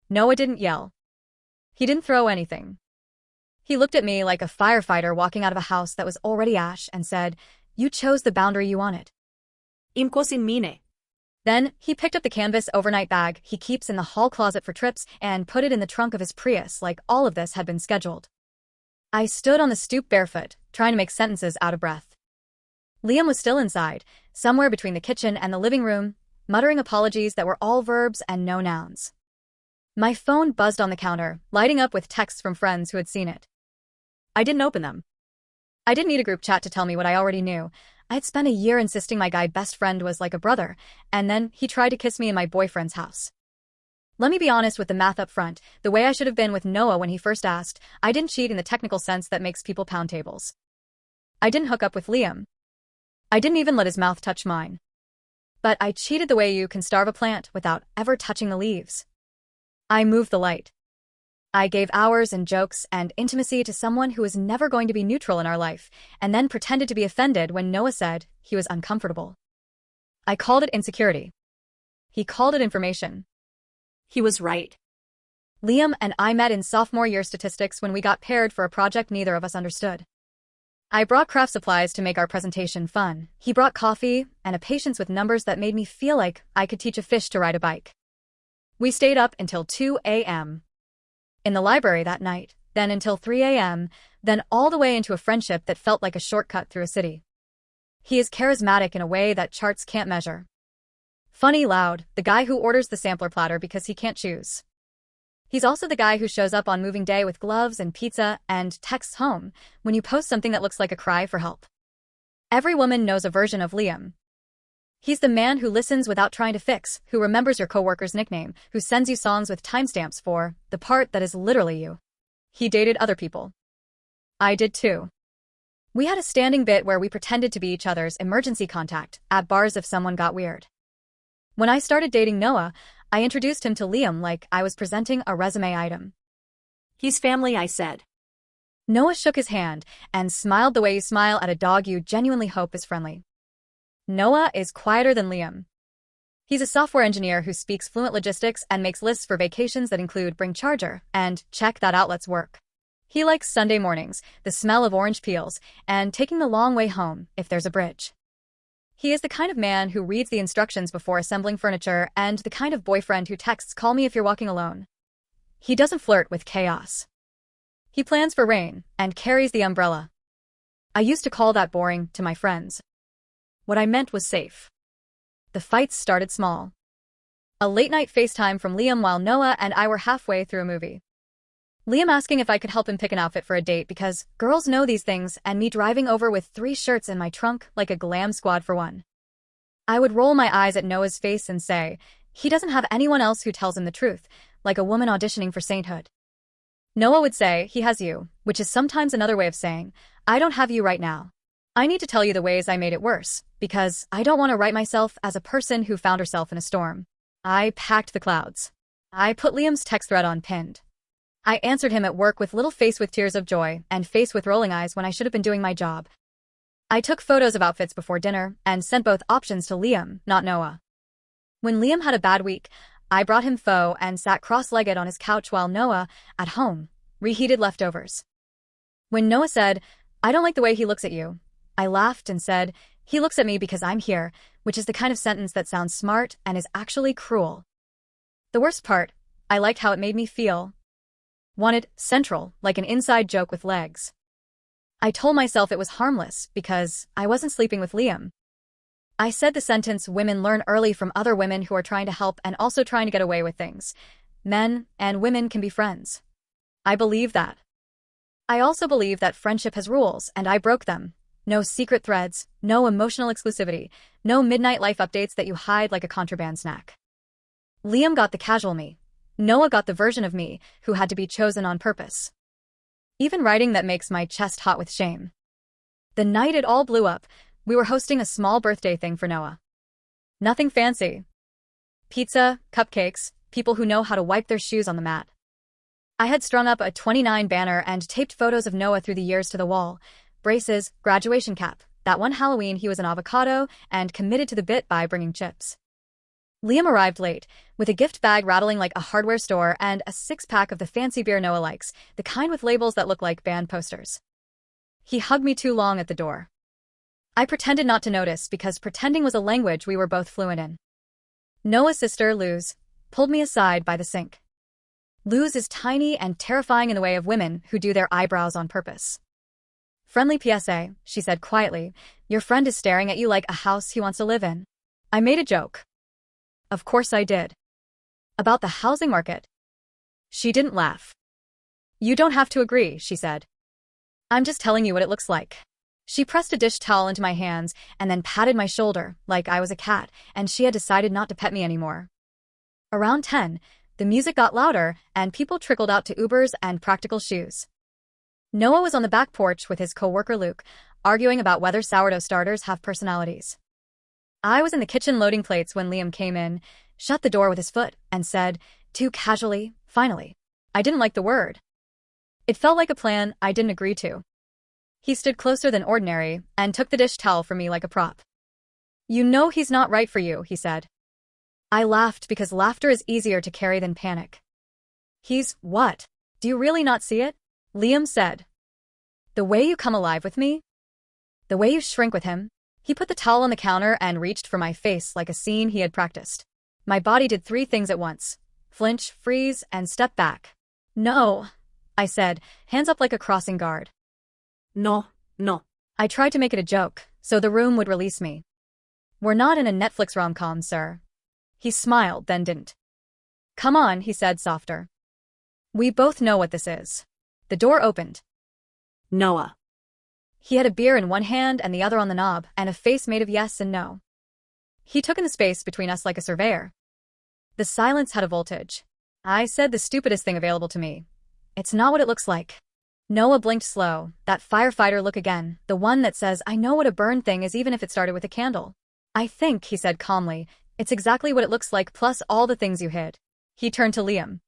Noah didn't yell. He didn't throw anything. He looked at me like a firefighter walking out of a house that was already ash and said, "You chose the boundary you wanted." Imko sin mine. Then, he picked up the canvas overnight bag he keeps in the hall closet for trips and put it in the trunk of his Prius like all of this had been scheduled. I stood on the stoop barefoot, trying to make sentences out of breath. Liam was still inside, somewhere between the kitchen and the living room, muttering apologies that were all verbs and no nouns. My phone buzzed on the counter, lighting up with texts from friends who had seen it. I didn't open them. I didn't need a group chat to tell me what I already knew. I had spent a year insisting my guy best friend was like a brother, and then he tried to kiss me in my boyfriend's house. Let me be honest with the math up front, the way I should have been with Noah when he first asked, I didn't cheat in the technical sense that makes people pound tables. I didn't hook up with Liam. I didn't even let his mouth touch mine. But I cheated the way you can starve a plant without ever touching the leaves. I moved the light. I gave hours and jokes and intimacy to someone who was never going to be neutral in our life, and then pretended to be offended when Noah said he was uncomfortable. I called it insecurity. He called it information. He was right. Liam and I met in sophomore year statistics when we got paired for a project neither of us understood. I brought craft supplies to make our presentation fun. He brought coffee and a patience with numbers that made me feel like I could teach a fish to ride a bike. We stayed up until 2 a.m. in the library that night, then until 3 a.m., then all the way into a friendship that felt like a shortcut through a city. He is charismatic in a way that charts can't measure. Funny loud, the guy who orders the sampler platter because he can't choose. He's also the guy who shows up on moving day with gloves and pizza and texts home when you post something that looks like a cry for help. Every woman knows a version of Liam. He's the man who listens without trying to fix, who remembers your coworker's nickname, who sends you songs with timestamps for the part that is literally you. He dated other people. I did too. We had a standing bit where we pretended to be each other's emergency contact at bars if someone got weird. When I started dating Noah, I introduced him to Liam like I was presenting a resume item. He's family, I said. Noah shook his hand and smiled the way you smile at a dog you genuinely hope is friendly. Noah is quieter than Liam. He's a software engineer who speaks fluent logistics and makes lists for vacations that include bring charger and check that outlets work. He likes Sunday mornings, the smell of orange peels, and taking the long way home if there's a bridge. He is the kind of man who reads the instructions before assembling furniture and the kind of boyfriend who texts "call me if you're walking alone." He doesn't flirt with chaos. He plans for rain and carries the umbrella. I used to call that boring to my friends. What I meant was safe. The fights started small. A late-night FaceTime from Liam while Noah and I were halfway through a movie. Liam asking if I could help him pick an outfit for a date because girls know these things, and me driving over with 3 shirts in my trunk like a glam squad for one. I would roll my eyes at Noah's face and say, he doesn't have anyone else who tells him the truth, like a woman auditioning for sainthood. Noah would say, he has you, which is sometimes another way of saying, I don't have you right now. I need to tell you the ways I made it worse, because I don't want to write myself as a person who found herself in a storm. I packed the clouds. I put Liam's text thread on pinned. I answered him at work with little face with tears of joy and face with rolling eyes when I should have been doing my job. I took photos of outfits before dinner and sent both options to Liam, not Noah. When Liam had a bad week, I brought him pho and sat cross-legged on his couch while Noah, at home, reheated leftovers. When Noah said, I don't like the way he looks at you, I laughed and said, he looks at me because I'm here, which is the kind of sentence that sounds smart and is actually cruel. The worst part, I liked how it made me feel. Wanted central, like an inside joke with legs. I told myself it was harmless because I wasn't sleeping with Liam. I said the sentence women learn early from other women who are trying to help and also trying to get away with things. Men and women can be friends. I believe that. I also believe that friendship has rules, and I broke them. No secret threads, no emotional exclusivity, no midnight life updates that you hide like a contraband snack. Liam got the casual me. Noah got the version of me who had to be chosen on purpose. Even writing that makes my chest hot with shame. The night it all blew up, we were hosting a small birthday thing for Noah. Nothing fancy. Pizza, cupcakes, people who know how to wipe their shoes on the mat. I had strung up a 29 banner and taped photos of Noah through the years to the wall. Braces, graduation cap. That one Halloween he was an avocado and committed to the bit by bringing chips. Liam arrived late, with a gift bag rattling like a hardware store and a six-pack of the fancy beer Noah likes, the kind with labels that look like band posters. He hugged me too long at the door. I pretended not to notice because pretending was a language we were both fluent in. Noah's sister, Luz, pulled me aside by the sink. Luz is tiny and terrifying in the way of women who do their eyebrows on purpose. "Friendly PSA," she said quietly. "Your friend is staring at you like a house he wants to live in." I made a joke. Of course I did. About the housing market. She didn't laugh. "You don't have to agree," she said. "I'm just telling you what it looks like." She pressed a dish towel into my hands and then patted my shoulder like I was a cat and she had decided not to pet me anymore. Around 10, the music got louder and people trickled out to Ubers and practical shoes. Noah was on the back porch with his coworker Luke, arguing about whether sourdough starters have personalities. I was in the kitchen loading plates when Liam came in, shut the door with his foot, and said, too casually, "Finally." I didn't like the word. It felt like a plan I didn't agree to. He stood closer than ordinary and took the dish towel from me like a prop. "You know he's not right for you," he said. I laughed because laughter is easier to carry than panic. "He's what? Do you really not see it?" Liam said. "The way you come alive with me? The way you shrink with him?" He put the towel on the counter and reached for my face like a scene he had practiced. My body did 3 things at once: flinch, freeze, and step back. "No," I said, hands up like a crossing guard. No, no. I tried to make it a joke, so the room would release me. "We're not in a Netflix rom-com, sir." He smiled, then didn't. "Come on," he said softer. "We both know what this is." The door opened. Noah. He had a beer in one hand and the other on the knob, and a face made of yes and no. He took in the space between us like a surveyor. The silence had a voltage. I said the stupidest thing available to me. "It's not what it looks like." Noah blinked slow, that firefighter look again, the one that says, "I know what a burn thing is even if it started with a candle." "I think," he said calmly, "it's exactly what it looks like plus all the things you hid." He turned to Liam.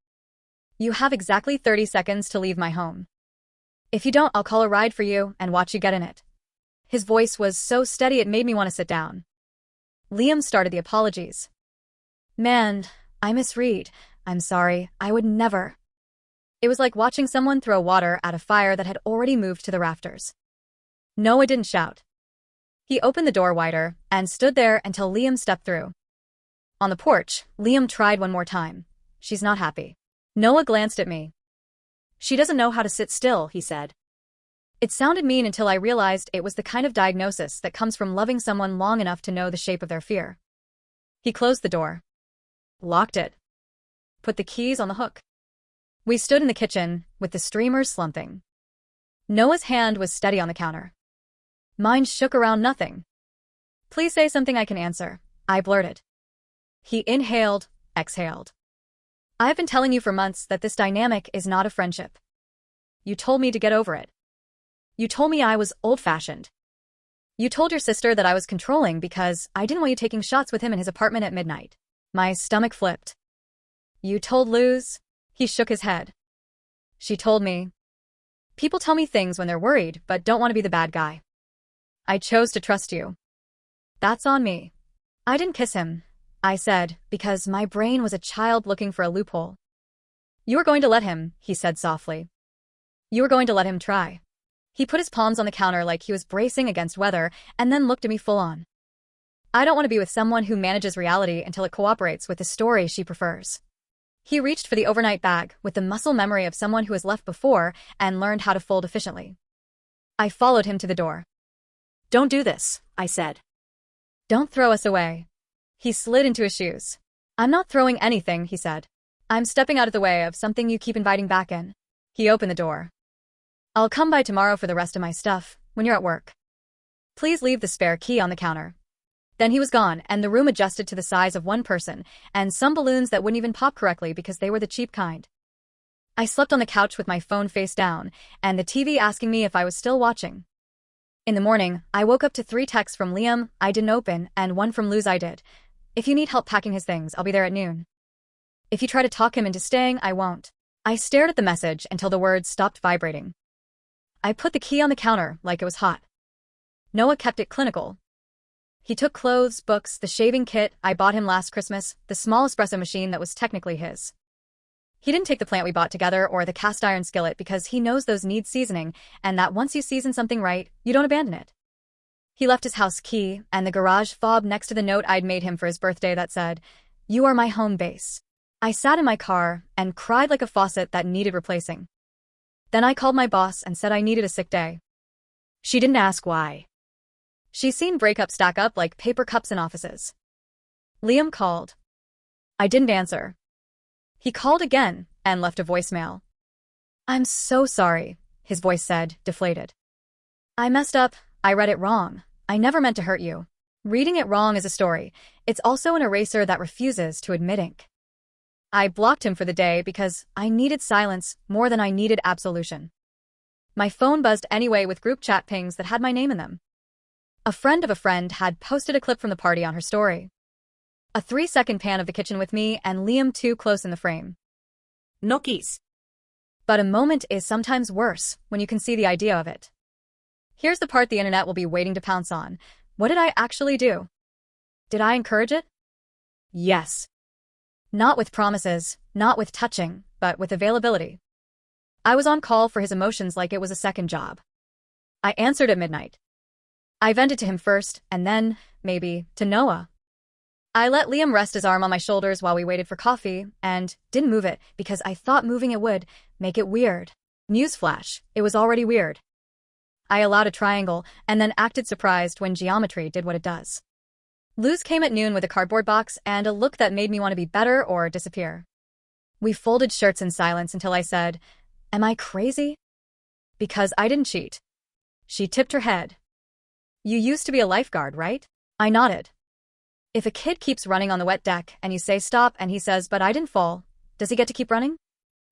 "You have exactly 30 seconds to leave my home. If you don't, I'll call a ride for you and watch you get in it." His voice was so steady it made me want to sit down. Liam started the apologies. "Man, I misread. I'm sorry. I would never." It was like watching someone throw water at a fire that had already moved to the rafters. Noah didn't shout. He opened the door wider and stood there until Liam stepped through. On the porch, Liam tried one more time. "She's not happy." Noah glanced at me. "She doesn't know how to sit still," he said. It sounded mean until I realized it was the kind of diagnosis that comes from loving someone long enough to know the shape of their fear. He closed the door. Locked it. Put the keys on the hook. We stood in the kitchen, with the streamers slumping. Noah's hand was steady on the counter. Mine shook around nothing. "Please say something I can answer," I blurted. He inhaled, exhaled. "I've been telling you for months that this dynamic is not a friendship. You told me to get over it. You told me I was old-fashioned. You told your sister that I was controlling because I didn't want you taking shots with him in his apartment at midnight." My stomach flipped. "You told Luz?" He shook his head. "She told me. People tell me things when they're worried but don't want to be the bad guy. I chose to trust you." "That's on me." "I didn't kiss him," I said, because my brain was a child looking for a loophole. "You were going to let him," he said softly. "You were going to let him try." He put his palms on the counter like he was bracing against weather and then looked at me full on. "I don't want to be with someone who manages reality until it cooperates with the story she prefers." He reached for the overnight bag with the muscle memory of someone who has left before and learned how to fold efficiently. I followed him to the door. "Don't do this," I said. "Don't throw us away." He slid into his shoes. "I'm not throwing anything," he said. "I'm stepping out of the way of something you keep inviting back in." He opened the door. "I'll come by tomorrow for the rest of my stuff, when you're at work. Please leave the spare key on the counter." Then he was gone, and the room adjusted to the size of one person, and some balloons that wouldn't even pop correctly because they were the cheap kind. I slept on the couch with my phone face down, and the TV asking me if I was still watching. In the morning, I woke up to 3 texts from Liam I didn't open, and one from Luz I did. "If you need help packing his things, I'll be there at noon. If you try to talk him into staying, I won't." I stared at the message until the words stopped vibrating. I put the key on the counter like it was hot. Noah kept it clinical. He took clothes, books, the shaving kit I bought him last Christmas, the small espresso machine that was technically his. He didn't take the plant we bought together or the cast iron skillet because he knows those need seasoning and that once you season something right, you don't abandon it. He left his house key and the garage fob next to the note I'd made him for his birthday that said, "You are my home base." I sat in my car and cried like a faucet that needed replacing. Then I called my boss and said I needed a sick day. She didn't ask why. She's seen breakups stack up like paper cups in offices. Liam called. I didn't answer. He called again and left a voicemail. "I'm so sorry," his voice said, deflated. "I messed up. I read it wrong. I never meant to hurt you." Reading it wrong is a story. It's also an eraser that refuses to admit ink. I blocked him for the day because I needed silence more than I needed absolution. My phone buzzed anyway with group chat pings that had my name in them. A friend of a friend had posted a clip from the party on her story. A 3-second pan of the kitchen with me and Liam too close in the frame. Gnocchis. But a moment is sometimes worse when you can see the idea of it. Here's the part the internet will be waiting to pounce on. What did I actually do? Did I encourage it? Yes. Not with promises, not with touching, but with availability. I was on call for his emotions like it was a second job. I answered at midnight. I vented to him first, and then, maybe, to Noah. I let Liam rest his arm on my shoulders while we waited for coffee, and didn't move it because I thought moving it would make it weird. Newsflash, it was already weird. I allowed a triangle, and then acted surprised when geometry did what it does. Luz came at noon with a cardboard box and a look that made me want to be better or disappear. We folded shirts in silence until I said, "Am I crazy?" Because I didn't cheat. She tipped her head. "You used to be a lifeguard, right?" I nodded. If a kid keeps running on the wet deck and you say stop and he says, "But I didn't fall," does he get to keep running?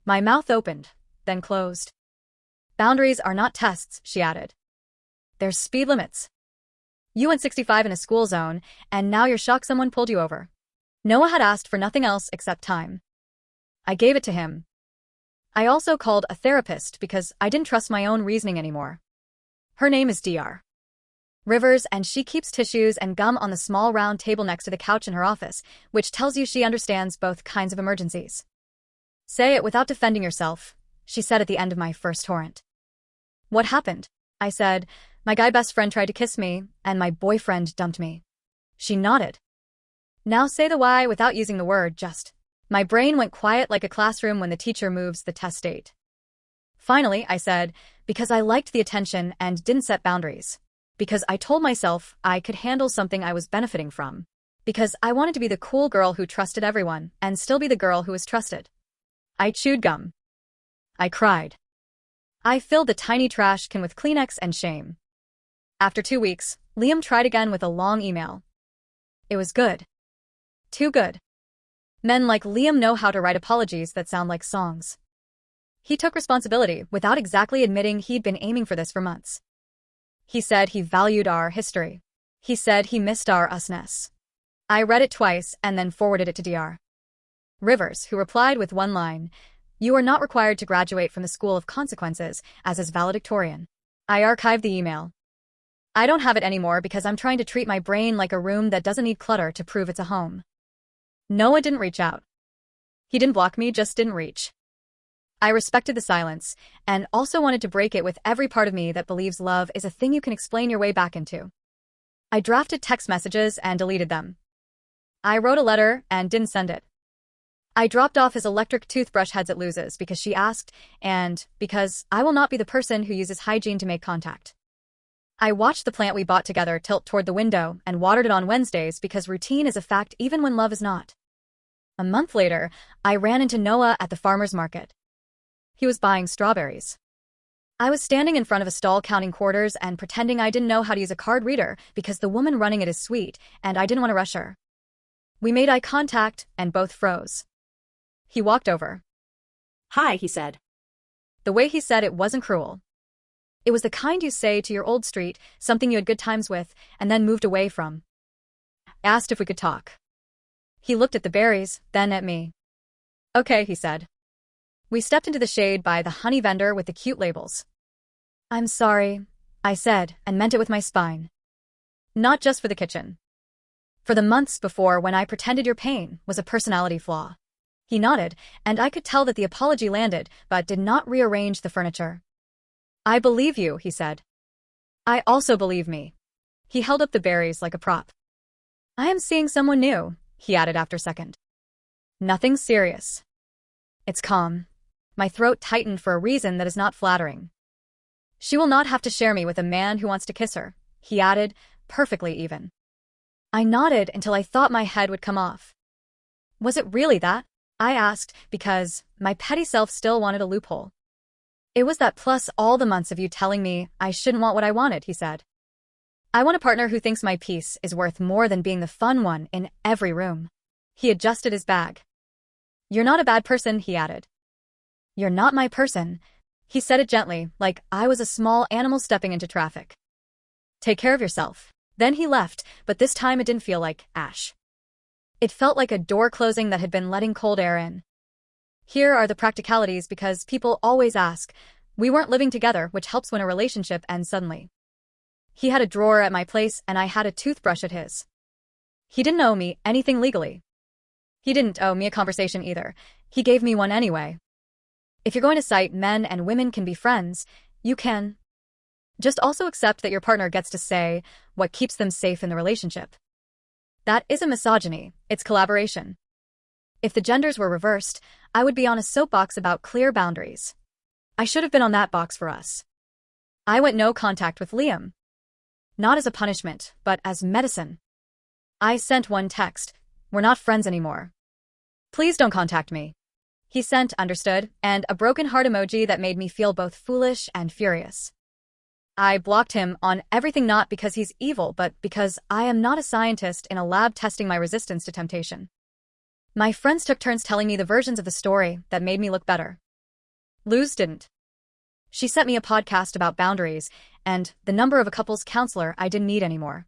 My mouth opened, then closed. "Boundaries are not tests," she added. "There's speed limits. You went 65 in a school zone, and now you're shocked someone pulled you over." Noah had asked for nothing else except time. I gave it to him. I also called a therapist because I didn't trust my own reasoning anymore. Her name is Dr. Rivers, and she keeps tissues and gum on the small round table next to the couch in her office, which tells you she understands both kinds of emergencies. "Say it without defending yourself," she said at the end of my first torrent. "What happened?" I said. "My guy best friend tried to kiss me, and my boyfriend dumped me." She nodded. "Now say the why without using the word, just." My brain went quiet like a classroom when the teacher moves the test date. Finally, I said, "Because I liked the attention and didn't set boundaries. Because I told myself I could handle something I was benefiting from. Because I wanted to be the cool girl who trusted everyone and still be the girl who was trusted." I chewed gum. I cried. I filled the tiny trash can with Kleenex and shame. After 2 weeks, Liam tried again with a long email. It was good. Too good. Men like Liam know how to write apologies that sound like songs. He took responsibility without exactly admitting he'd been aiming for this for months. He said he valued our history. He said he missed our usness. I read it twice and then forwarded it to Dr. Rivers, who replied with one line, "You are not required to graduate from the school of consequences, as is valedictorian." I archived the email. I don't have it anymore because I'm trying to treat my brain like a room that doesn't need clutter to prove it's a home. Noah didn't reach out. He didn't block me, just didn't reach. I respected the silence, and also wanted to break it with every part of me that believes love is a thing you can explain your way back into. I drafted text messages and deleted them. I wrote a letter and didn't send it. I dropped off his electric toothbrush heads at Luz's because she asked, and because I will not be the person who uses hygiene to make contact. I watched the plant we bought together tilt toward the window and watered it on Wednesdays because routine is a fact even when love is not. A month later, I ran into Noah at the farmer's market. He was buying strawberries. I was standing in front of a stall counting quarters and pretending I didn't know how to use a card reader because the woman running it is sweet and I didn't want to rush her. We made eye contact and both froze. He walked over. "Hi," he said. The way he said it wasn't cruel. It was the kind you say to your old street, something you had good times with, and then moved away from. I asked if we could talk. He looked at the berries, then at me. "Okay," he said. We stepped into the shade by the honey vendor with the cute labels. "I'm sorry," I said, and meant it with my spine. Not just for the kitchen. For the months before when I pretended your pain was a personality flaw. He nodded, and I could tell that the apology landed, but did not rearrange the furniture. I believe you, he said. I also believe me. He held up the berries like a prop. I am seeing someone new, he added after a second. Nothing serious. It's calm. My throat tightened for a reason that is not flattering. She will not have to share me with a man who wants to kiss her, he added, perfectly even. I nodded until I thought my head would come off. Was it really that? I asked, because my petty self still wanted a loophole. It was that plus all the months of you telling me I shouldn't want what I wanted, he said. I want a partner who thinks my peace is worth more than being the fun one in every room. He adjusted his bag. You're not a bad person, he added. You're not my person. He said it gently, like I was a small animal stepping into traffic. Take care of yourself. Then he left, but this time it didn't feel like ash. It felt like a door closing that had been letting cold air in. Here are the practicalities because people always ask. We weren't living together, which helps when a relationship ends suddenly. He had a drawer at my place and I had a toothbrush at his. He didn't owe me anything legally. He didn't owe me a conversation either. He gave me one anyway. If you're going to cite men and women can be friends, you can. Just also accept that your partner gets to say what keeps them safe in the relationship. That isn't misogyny, it's collaboration. If the genders were reversed, I would be on a soapbox about clear boundaries. I should have been on that box for us. I went no contact with Liam. Not as a punishment, but as medicine. I sent one text. We're not friends anymore. Please don't contact me. He sent understood and a broken heart emoji that made me feel both foolish and furious. I blocked him on everything not because he's evil but because I am not a scientist in a lab testing my resistance to temptation. My friends took turns telling me the versions of the story that made me look better. Luz didn't. She sent me a podcast about boundaries and the number of a couples counselor I didn't need anymore.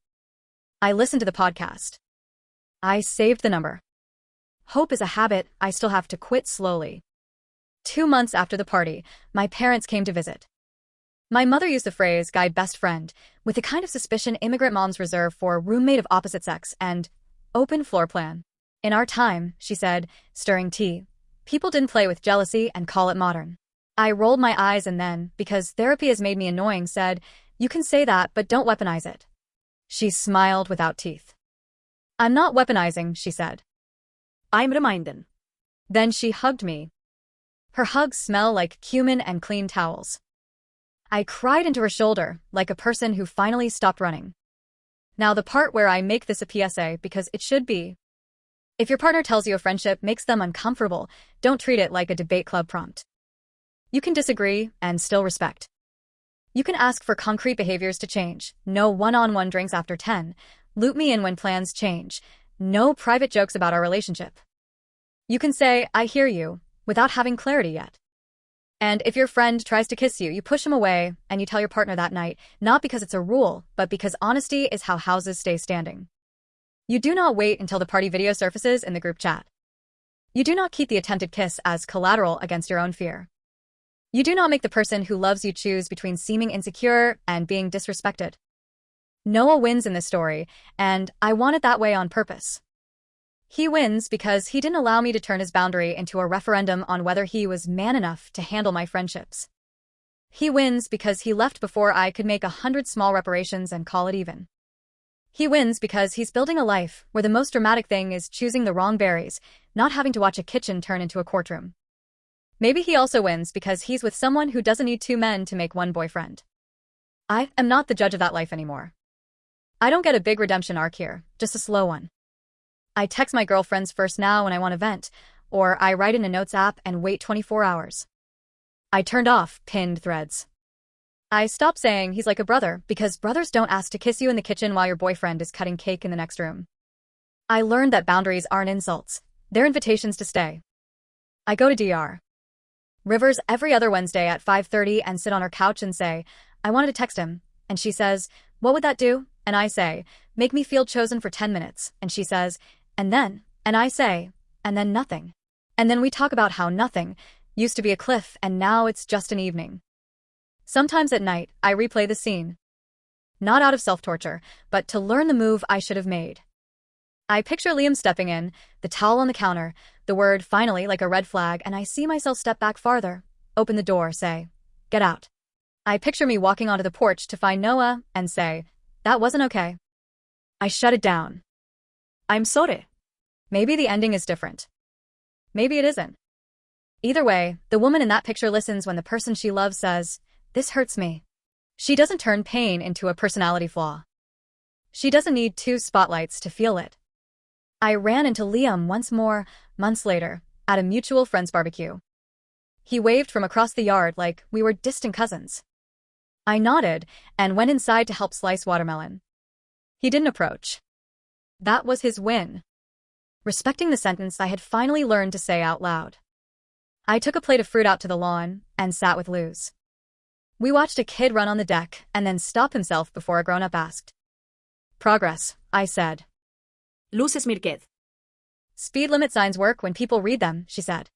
I listened to the podcast. I saved the number. Hope is a habit I still have to quit slowly. 2 months after the party, my parents came to visit. My mother used the phrase guy best friend with the kind of suspicion immigrant moms reserve for roommate of opposite sex and open floor plan. In our time, she said, stirring tea, people didn't play with jealousy and call it modern. I rolled my eyes and then, because therapy has made me annoying, said, you can say that but don't weaponize it. She smiled without teeth. I'm not weaponizing, she said. I'm reminding. Then she hugged me. Her hugs smell like cumin and clean towels. I cried into her shoulder, like a person who finally stopped running. Now the part where I make this a PSA because it should be. If your partner tells you a friendship makes them uncomfortable, don't treat it like a debate club prompt. You can disagree and still respect. You can ask for concrete behaviors to change. No one-on-one drinks after 10. Loop me in when plans change. No private jokes about our relationship. You can say, I hear you, without having clarity yet. And if your friend tries to kiss you, you push him away and you tell your partner that night, not because it's a rule, but because honesty is how houses stay standing. You do not wait until the party video surfaces in the group chat. You do not keep the attempted kiss as collateral against your own fear. You do not make the person who loves you choose between seeming insecure and being disrespected. Noah wins in this story, and I want it that way on purpose. He wins because he didn't allow me to turn his boundary into a referendum on whether he was man enough to handle my friendships. He wins because he left before I could make 100 small reparations and call it even. He wins because he's building a life where the most dramatic thing is choosing the wrong berries, not having to watch a kitchen turn into a courtroom. Maybe he also wins because he's with someone who doesn't need 2 men to make 1 boyfriend. I am not the judge of that life anymore. I don't get a big redemption arc here, just a slow one. I text my girlfriends first now when I want to vent, or I write in a notes app and wait 24 hours. I turned off pinned threads. I stopped saying he's like a brother because brothers don't ask to kiss you in the kitchen while your boyfriend is cutting cake in the next room. I learned that boundaries aren't insults, they're invitations to stay. I go to DR. Rivers every other Wednesday at 5:30 and sit on her couch and say, I wanted to text him, and she says, what would that do? And I say, make me feel chosen for 10 minutes, and she says, and then, and I say, and then nothing. And then we talk about how nothing used to be a cliff and now it's just an evening. Sometimes at night, I replay the scene. Not out of self-torture, but to learn the move I should have made. I picture Liam stepping in, the towel on the counter, the word finally like a red flag, and I see myself step back farther, open the door, say, "Get out." I picture me walking onto the porch to find Noah and say, "That wasn't okay." I shut it down. I'm sorry. Maybe the ending is different. Maybe it isn't. Either way, the woman in that picture listens when the person she loves says, "This hurts me." She doesn't turn pain into a personality flaw. She doesn't need two spotlights to feel it. I ran into Liam once more, months later, at a mutual friend's barbecue. He waved from across the yard like we were distant cousins. I nodded and went inside to help slice watermelon. He didn't approach. That was his win. Respecting the sentence I had finally learned to say out loud. I took a plate of fruit out to the lawn and sat with Luz. We watched a kid run on the deck and then stop himself before a grown-up asked. "Progress," I said. Luz es Mirquez. "Speed limit signs work when people read them," she said.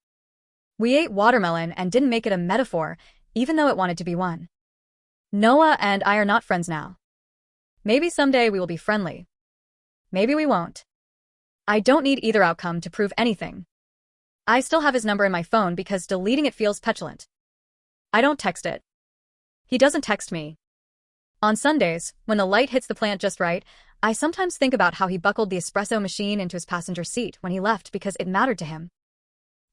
We ate watermelon and didn't make it a metaphor, even though it wanted to be one. Noah and I are not friends now. Maybe someday we will be friendly. Maybe we won't. I don't need either outcome to prove anything. I still have his number in my phone because deleting it feels petulant. I don't text it. He doesn't text me. On Sundays, when the light hits the plant just right, I sometimes think about how he buckled the espresso machine into his passenger seat when he left because it mattered to him.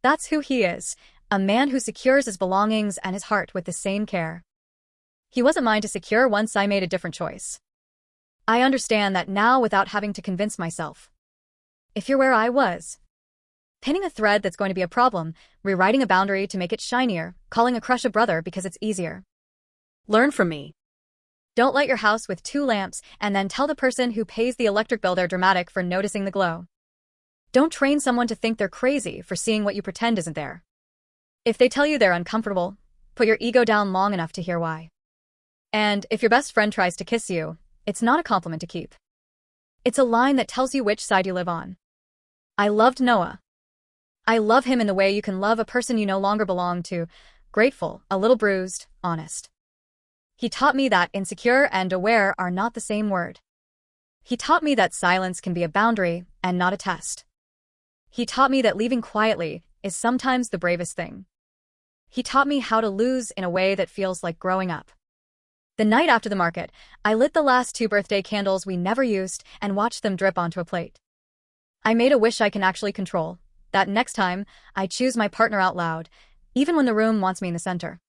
That's who he is, a man who secures his belongings and his heart with the same care. He wasn't mine to secure once I made a different choice. I understand that now without having to convince myself. If you're where I was, pinning a thread that's going to be a problem, rewriting a boundary to make it shinier, calling a crush a brother because it's easier. Learn from me. Don't light your house with 2 lamps and then tell the person who pays the electric bill they're dramatic for noticing the glow. Don't train someone to think they're crazy for seeing what you pretend isn't there. If they tell you they're uncomfortable, put your ego down long enough to hear why. And if your best friend tries to kiss you, it's not a compliment to keep. It's a line that tells you which side you live on. I loved Noah. I love him in the way you can love a person you no longer belong to, grateful, a little bruised, honest. He taught me that insecure and aware are not the same word. He taught me that silence can be a boundary and not a test. He taught me that leaving quietly is sometimes the bravest thing. He taught me how to lose in a way that feels like growing up. The night after the market, I lit the last 2 birthday candles we never used and watched them drip onto a plate. I made a wish I can actually control, that next time I choose my partner out loud, even when the room wants me in the center.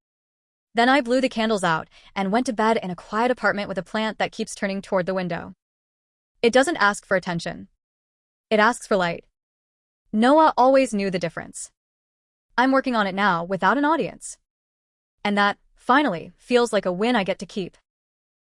Then I blew the candles out and went to bed in a quiet apartment with a plant that keeps turning toward the window. It doesn't ask for attention. It asks for light. Noah always knew the difference. I'm working on it now without an audience. And that, finally, feels like a win I get to keep.